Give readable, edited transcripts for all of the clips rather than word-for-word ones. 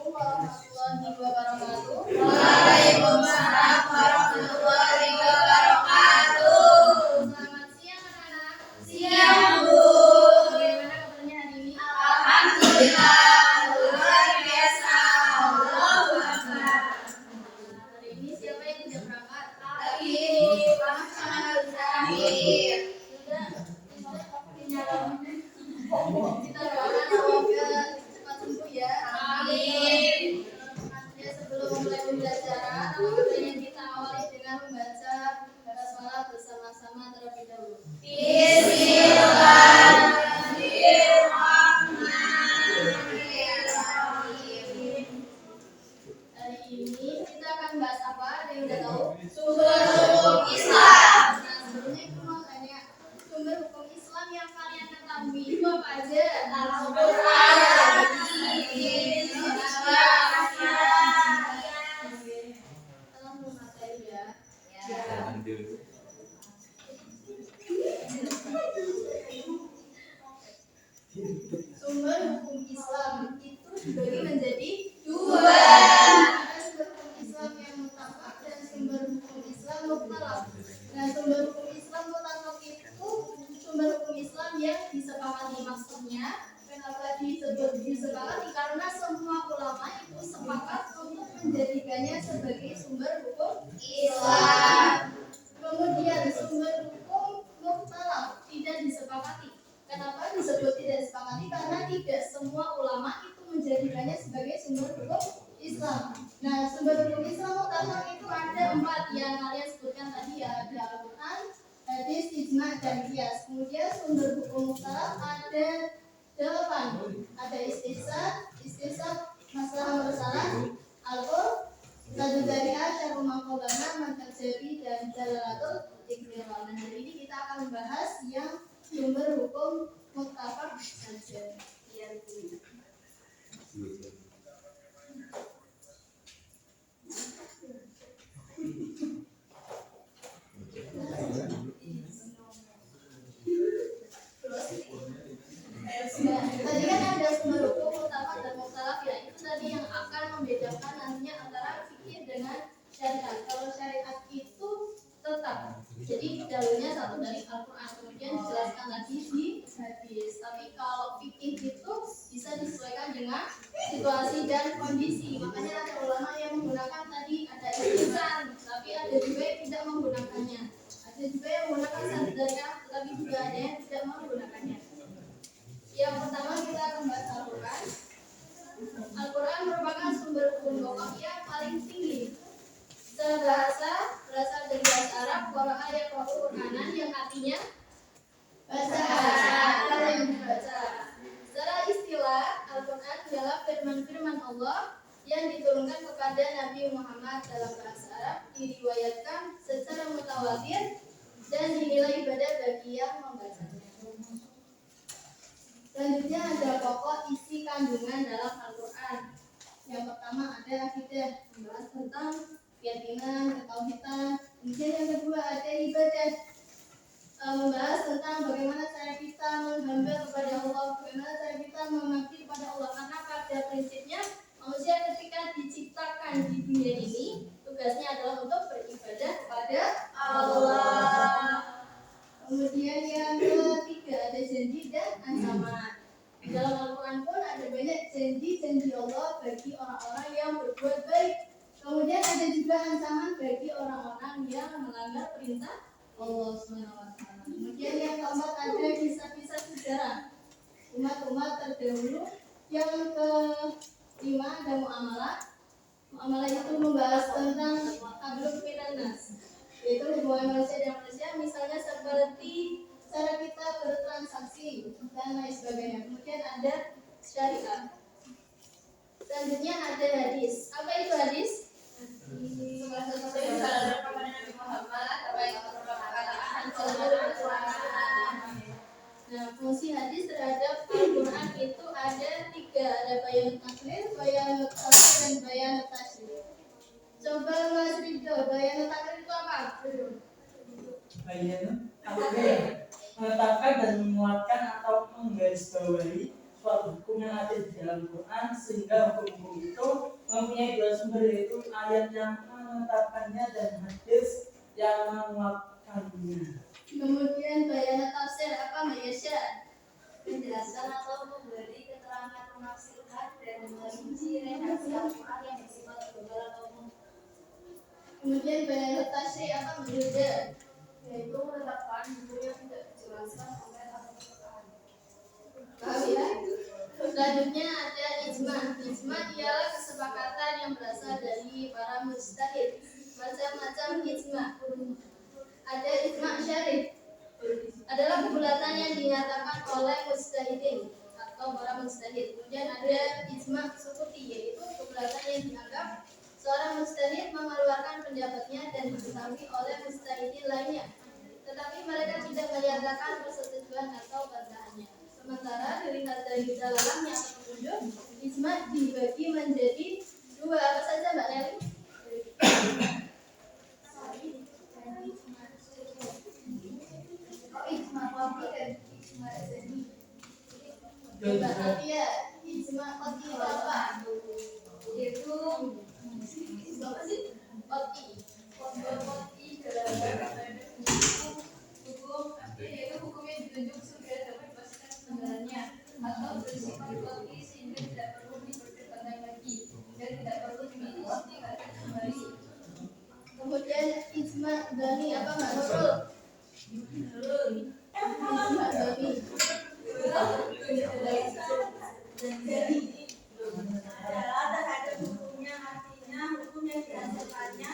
warahmatullahi wabarakatuh. Waalaikumsalam warahmatullahi wabarakatuh. Selamat siang anak-anak. Siang, Bu. Bagaimana kabarnya hari ini? Alhamdulillah, luar biasa. Allahu Akbar. Hari ini siapa yang tidak berangkat? Lagi panas terakhir. Sudah. Kita doakan semoga cepat sembuh ya. Amin. Ya, sebelum mulai pembelajaran, alhamdulillah kita awali dengan membaca basmalah bersama-sama terlebih dahulu. Bismillahirrahmanirrahim. Hari ini kita akan bahas apa? Ada yang udah tahu? Sumber hukum Islam. Nah, sebelumnya itu mau tanya, sumber hukum Islam yang kalian ketahui itu apa aja? Al-Quran, hadis, Tolong memateri ya. Sumber hukum Islam itu dibagi menjadi dua. Ada sumber hukum Islam yang mutlak dan sumber hukum Islam mutlak. Nah, sumber hukum Islam mutlak itu sumber hukum Islam yang disepakati. Maksudnya, kenapa disebut disepakati? Karena semua ulama itu sepakat untuk menjadikannya sebagai sumber hukum Islam. Kemudian sumber hukum mutlak tidak disepakati. Kenapa disebut tidak disepakati? Karena tidak semua ulama itu menjadikannya sebagai sumber hukum Islam. Nah, sumber hukum Islam mutlak itu ada 4 yang kalian sebutkan tadi ya, ada Al-Quran, hadis, ijma, dan qiyas. Kemudian sumber hukum mutlak ada 8. Ada istisab, masalah bersalah, al-qur, satu dari syarul maqalana, manhaj jabi, dan dalalatul ikhtiar. Nah, hari ini kita akan membahas yang sumber hukum mutlak saja. Nah, tadi kan ada sumber hukum mutlak dan mukhtalaf ya, itu tadi yang akan membedakan nantinya antara fikih dengan syariat. Kalau syariat itu tetap, jadi dalilnya satu dari Al-Quran, kemudian dijelaskan lagi di hadis. Tapi kalau fikih itu bisa disesuaikan dengan situasi dan kondisi. Makanya ada ulama yang menggunakan tadi ada istihsan, tapi ada juga yang tidak menggunakannya. Ada juga yang menggunakan satu dari tetapi juga ada yang tidak menggunakannya. Yang pertama kita akan bahas Al-Quran. Al-Quran merupakan sumber hukum pokok yang paling tinggi. Sebahasa berasal dari bahasa Arab, qara'a yaqra'u Qur'anan, yang artinya baca atau yang dibaca. Secara istilah, Al-Quran adalah firman-firman Allah yang diturunkan kepada Nabi Muhammad dalam bahasa Arab, diriwayatkan secara mutawatir dan dinilai ibadah bagi yang membacanya. Selanjutnya ada pokok isi kandungan dalam Al-Quran. Yang pertama ada akidah, membahas tentang keyakinan, ketauhidan. Kemudian yang kedua ada ibadah, membahas tentang bagaimana cara kita menghamba kepada Allah, bagaimana cara kita mengabdi kepada Allah. Karena pada prinsipnya manusia ketika diciptakan di dunia ini tugasnya adalah untuk beribadah kepada Allah. Kemudian yang ketiga ada janji dan ancaman. Di dalam Al-Quran pun ada banyak janji-janji Allah bagi orang-orang yang berbuat baik. Kemudian ada juga ancaman bagi orang-orang yang melanggar perintah Allah SWT. Kemudian yang keempat ada kisah-kisah sejarah umat-umat terdahulu. Yang kelima ada muamalah. Muamalah itu membahas tentang takluk minan nas, yaitu hubungan manusia dengan manusia, misalnya seperti cara kita bertransaksi dan lain sebagainya. Kemudian ada syariat. Selanjutnya ada hadis. Apa itu hadis? Nah, fungsi hadis terhadap Al-Quran itu ada 3. Ada bayanut taklid, bayanut tafsir, dan bayanut tajwid. Coba Mas Ridho, bayanut taklid itu apa? Bayanut taklid menetapkan dan menguatkan atau menggarisbawahi suatu hukum yang ada di dalam dalam Quran, sehingga hukum-hukum itu mempunyai dua sumber, yaitu ayat yang menetapkannya dan hadis yang menguatkannya. Kemudian bayan tafsir apa Mayasya? Menjelaskan atau memberi keterangan menafsirkan dan merinci redaksi Al-Quran yang bersifat global atau umum. Kemudian bayan tasri apa Mayuda? Yaitu menetapkan buku yang tidak dijelaskan oleh Al-Quran. Paham ya? Selanjutnya ada ijma. Ijma ialah kesepakatan yang berasal dari para mujtahid. Macam-macam ijma. Ada ijma syar'i, adalah kebulatan yang dinyatakan oleh mujtahidin atau para mujtahid. Kemudian ada ijma sukuti, yaitu kebulatan yang dianggap seorang mujtahid mengeluarkan pendapatnya dan diketahui oleh mujtahidin lainnya, tetapi mereka tidak menyatakan persetujuan atau bantahannya. Sementara dilihat dari dalamnya atau petunjuk, ijma dibagi menjadi dua. Apa saja Mbak Nelly? Ijma qat'i dan ijma zani. Coba ya, ijma qat'i itu apa? Yaitu apa sih? Qat'i. Qat'i dalam bahasa hukum yaitu hukum yang ditunjuk sudah dapat dipastikan kebenarannya atau bersifat qat'i sehingga tidak perlu diperdebatkan lagi dan tidak perlu diistihadkan kembali. Kemudian ijma dzani apa Mbak Nurul? Ijma dzani. Adalah terhadap hukumnya, artinya hukum yang dihasilkannya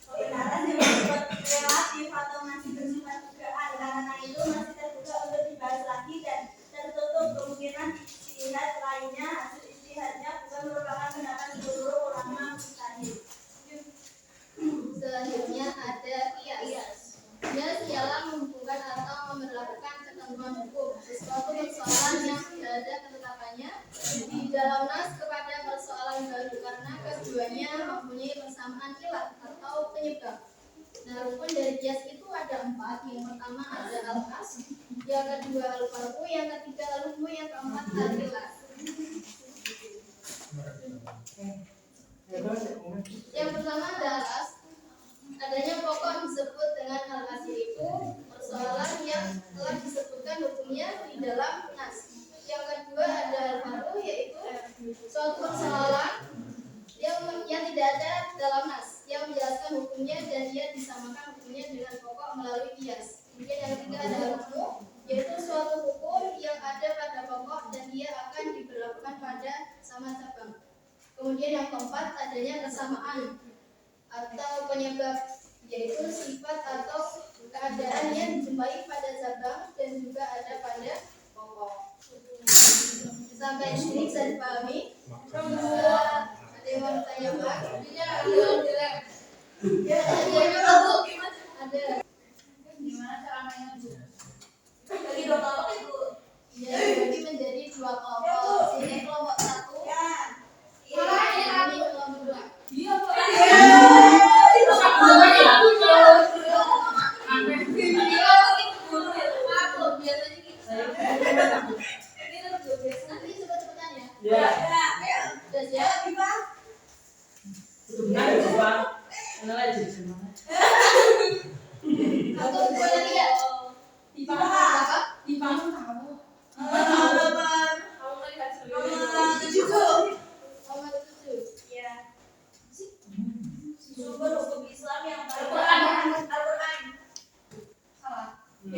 kebenaran yang bersifat relatif atau masih bersifat dugaan. Karena itu masih terbuka untuk dibahas lagi dan tertutup kemungkinan ijtihad lainnya. Hasil ijtihadnya bukan merupakan pendapat seluruh ulama mujtahid. Selanjutnya ada qiyas. Qiyas ialah menghubungkan atau memperlakukan ketentuan hukum sesuatu persoalan yang tidak ada ketetapannya di dalam nas kepada persoalan baru karena keduanya mempunyai persamaan ilat atau penyebab. Nah, rukun dari qiyas itu ada 4. Yang pertama ada al-qas, yang kedua al-farqu, yang ketiga al-hukmu, yang keempat al-ilat. Yang pertama ada al-qas. Adanya pokok disebut dengan al-qas, itu persoalan yang telah disebutkan hukumnya di dalam nas. Yang kedua ada al-farqu, yaitu suatu persoalan yang tidak ada dalam nas, yang menjelaskan hukumnya dan ia disamakan hukumnya dengan pokok melalui qiyas. Kemudian yang ketiga ada al-hukmu, yaitu suatu hukum yang ada pada pokok dan ia akan diberlakukan pada sama cabang. Kemudian yang keempat adanya kesamaan atau penyebab, yaitu sifat atau keadaan yang dijumpai pada cabang dan juga ada pada pokok. Sampai di sini bisa dipahami? Ada yang mau bertanya Pak? Ada. Gimana cara mainnya, Bu? Bagi dua kelompok, Ibu. Ya, dibagi menjadi 2 kelompok. Ini kelompok 1. Ini kelompok 2. Iya, Bu. Nanti cepet-cepetan ya. Ya. Sudah siap? Sebenarnya coba menilai jadi semangat. 1, 2, 3. Apa? Nomor 7. Sumber hukum Islam yang paling Al-Quran. Salah. 1,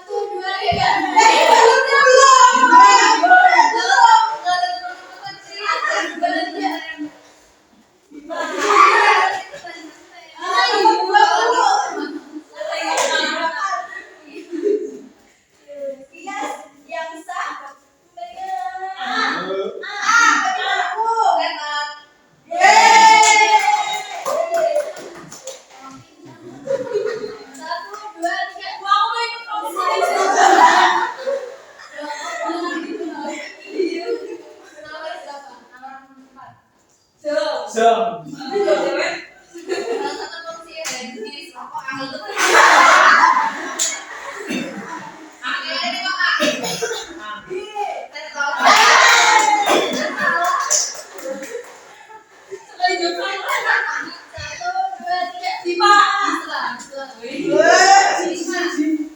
2, 3. Berapa 5?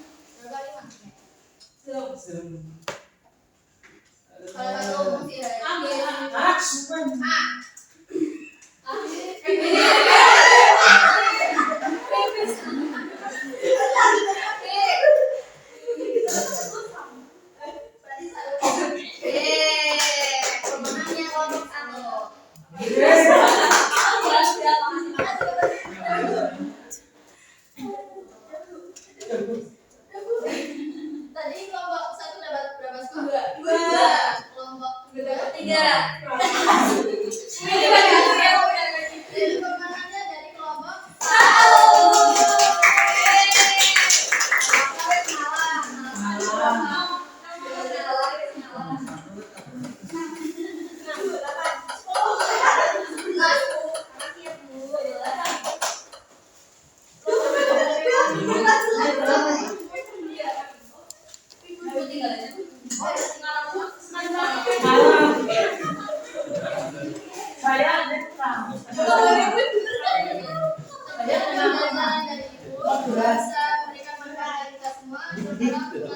Serem. Salah satu umum sih ya. Sumpah. Pemenangnya kelompok 1. Tadi kelompok 1 dapat berapa skor? 2. Kelompok 2 dapat 3. Jadi pemenangnya dari kelompok Saya ada tukang. Sebagai pembelajaran dari Ibu bisa memberikan manfaat kita semua. Sekarang